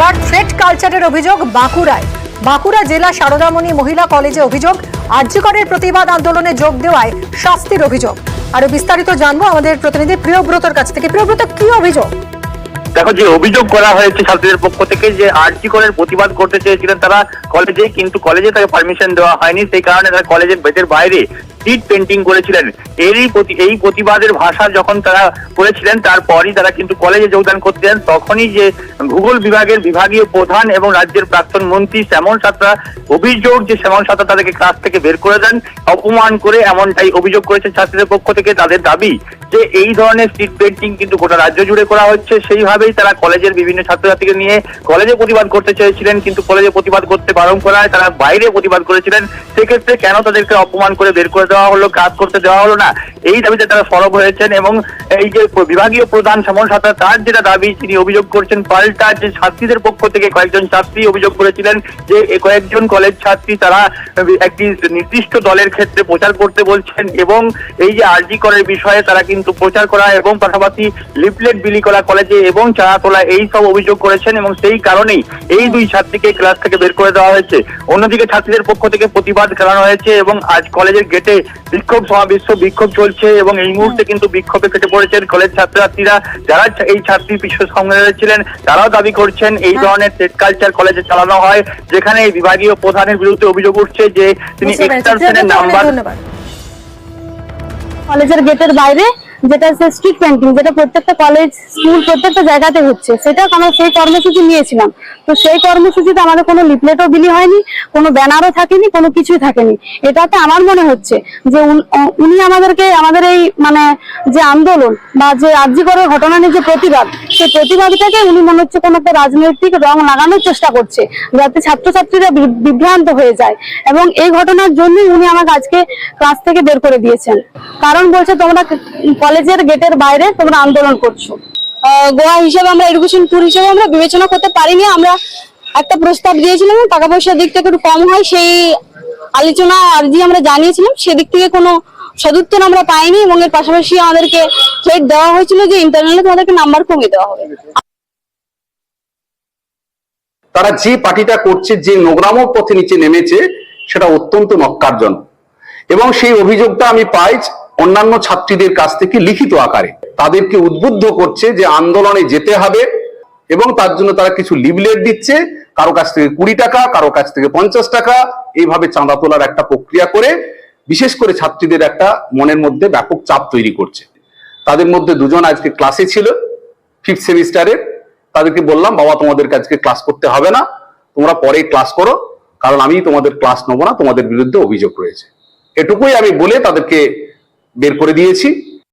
এবার থ্রেট কালচারের অভিযোগ বাঁকুড়ায়। বাঁকুড়া জেলা সারদামণি মহিলা কলেজে অভিযোগ, আরজি করের প্রতিবাদ আন্দোলনে যোগ দেওয়ায় শাস্তির অভিযোগ। আরো বিস্তারিত জানবো আমাদের প্রতিনিধি প্রিয়ব্রতর কাছ থেকে। প্রিয়ব্রত, কি অভিযোগ? দেখো, যে অভিযোগ করা হয়েছে ছাত্রীদের পক্ষ থেকে যে আরজি করের প্রতিবাদ করতে চেয়েছিলেন তারা কলেজে, কিন্তু কলেজে তাকে পারমিশন দেওয়া হয়নি, সেই কারণে তারা কলেজের গেটের বাইরে স্ট্রিট পেন্টিং করেছিলেন। এই প্রতিবাদের ভাষা যখন তারা করেছিলেন তারপরই তারা কিন্তু কলেজে যোগদান করতে দেন। তখনই যে ভূগোল বিভাগের বিভাগীয় প্রধান এবং রাজ্যের প্রাক্তন মন্ত্রী শ্যামল সাঁতরা অভিযোগ যে শ্যামল সাঁতরা তাদেরকে ক্লাস থেকে বের করে দেন, অপমান করে, এমনটাই অভিযোগ করেছে ছাত্রীদের পক্ষ থেকে। তাদের দাবি যে এই ধরনের স্ট্রিট পেন্টিং কিন্তু গোটা রাজ্য জুড়ে করা হচ্ছে, সেইভাবেই তারা কলেজের বিভিন্ন ছাত্রছাত্রীকে নিয়ে কলেজে প্রতিবাদ করতে চেয়েছিলেন, কিন্তু কলেজে প্রতিবাদ করতে বারণ করায় তারা বাইরে প্রতিবাদ করেছিলেন। সেক্ষেত্রে কেন তাদেরকে অপমান করে বের করে দেওয়া হলো, কাজ করতে দেওয়া হলো না, এই দাবিতে তারা সরব হয়েছেন। এবং এই যে বিভাগীয় প্রধান শ্যামল সাঁতরা, তার যেটা দাবি, তিনি অভিযোগ করছেন পাল্টা যে ছাত্রীদের পক্ষ থেকে কয়েকজন ছাত্রী অভিযোগ করেছিলেন যে কয়েকজন কলেজ ছাত্রী তারা একটি নির্দিষ্ট দলের ক্ষেত্রে প্রচার করতে বলছেন, এবং এই যে আরজি করের বিষয়ে তারা কিন্তু প্রচার করা এবং পাশাপাশি লিফলেট বিলি করা কলেজে এবং চাঁদা তোলা, এই সব অভিযোগ করেছেন, এবং সেই কারণেই এই দুই ছাত্রীকে ক্লাস থেকে বের করে দেওয়া হয়েছে। অন্যদিকে ছাত্রীদের পক্ষ থেকে প্রতিবাদ করানো হয়েছে এবং আজ কলেজের গেটে বিক্ষোভ চলছে, এবং এই মুহূর্তে কিন্তু বিক্ষোভে কেটে পড়েছেন কলেজ ছাত্রছাত্রীরা। যারা এই ছাত্রী পিছু সংগ্রামে ছিলেন তারাও দাবি করছেন এই ধরনের থ্রেট কালচার কলেজে চালানো হয়, যেখানে এই বিভাগীয় প্রধানের বিরুদ্ধে অভিযোগ উঠছে যে তিনি এক্সটর্শনের নাম্বার। কলেজের গেটের বাইরে যেটা স্ট্রিট পেন্টিং, যেটা প্রত্যেকটা কলেজ স্কুল প্রত্যেকটা জায়গাতে হচ্ছে, সেটা আমরা সেই কর্মসূচি নিয়েছিলাম। তো সেই কর্মসূচিতে আমাদের কোনো লিফলেটও বিলি হয়নি, কোনো ব্যানারও থাকেনি, কোনো কিছুই থাকেনি। এটাতে আমার মনে হচ্ছে যে উনি আমাদেরকে আমাদের এই যে আন্দোলন বা যে আরজি করের ঘটনা নিয়ে যে প্রতিবাদ, সেই প্রতিবাদটাকে উনি মনে হচ্ছে কোনো একটা রাজনৈতিক রং লাগানোর চেষ্টা করছে, যাতে ছাত্রছাত্রীরা বিভ্রান্ত হয়ে যায়। এবং এই ঘটনার জন্যই উনি আমাকে আজকে ক্লাস থেকে বের করে দিয়েছেন, কারণ বলছে তোমরা কলেজের গেটের বাইরে তোমরা আন্দোলন করছো। গোয়া হিসেবে আমরা এডুকেশন ট্যুর হিসেবে আমরা বিবেচনা করতে পারিনি। আমরা একটা প্রস্তাব দিয়েছিলাম টাকা পয়সার দিক থেকে একটু কম হয়, সেই আলোচনা আরজি আমরা জানিয়েছিলাম, সেদিক থেকে কোনো সদুত্তর আমরা পাইনি। এবং এর পাশাপাশি আমাদেরকে থ্রেট দেওয়া হয়েছিল যে ইন্টারনালে তোমাদেরকে নাম্বার কমিয়ে দেওয়া হবে। তারা যে পার্টিটা করছে, যে নোংরামো পথে নিচে নেমেছে, সেটা অত্যন্ত নক্কারজনক। এবং সেই অভিযোগটা আমি পাই অন্যান্য ছাত্রীদের কাছ থেকে লিখিত আকারে। তাদেরকে উদ্বুদ্ধ করছে যে আন্দোলনে যেতে হবে, এবং তার জন্য তারা কিছু লিফলেট দিচ্ছে, কারো কাছ থেকে 20 টাকা, কারো কাছ থেকে 50 টাকা, এইভাবে চাঁদা তোলার একটা প্রক্রিয়া করে বিশেষ করে ছাত্রীদের একটা মনের মধ্যে ব্যাপক চাপ তৈরি করছে। তাদের মধ্যে দুজন আজকে ক্লাসে ছিল 5th সেমিস্টারের। তাদেরকে বললাম, বাবা তোমাদেরকে আজকে ক্লাস করতে হবে না, তোমরা পরে ক্লাস করো, কারণ আমি তোমাদের ক্লাস নেবো না, তোমাদের বিরুদ্ধে অভিযোগ রয়েছে। এটুকুই আমি বলে তাদেরকে বের করে দিয়েছি।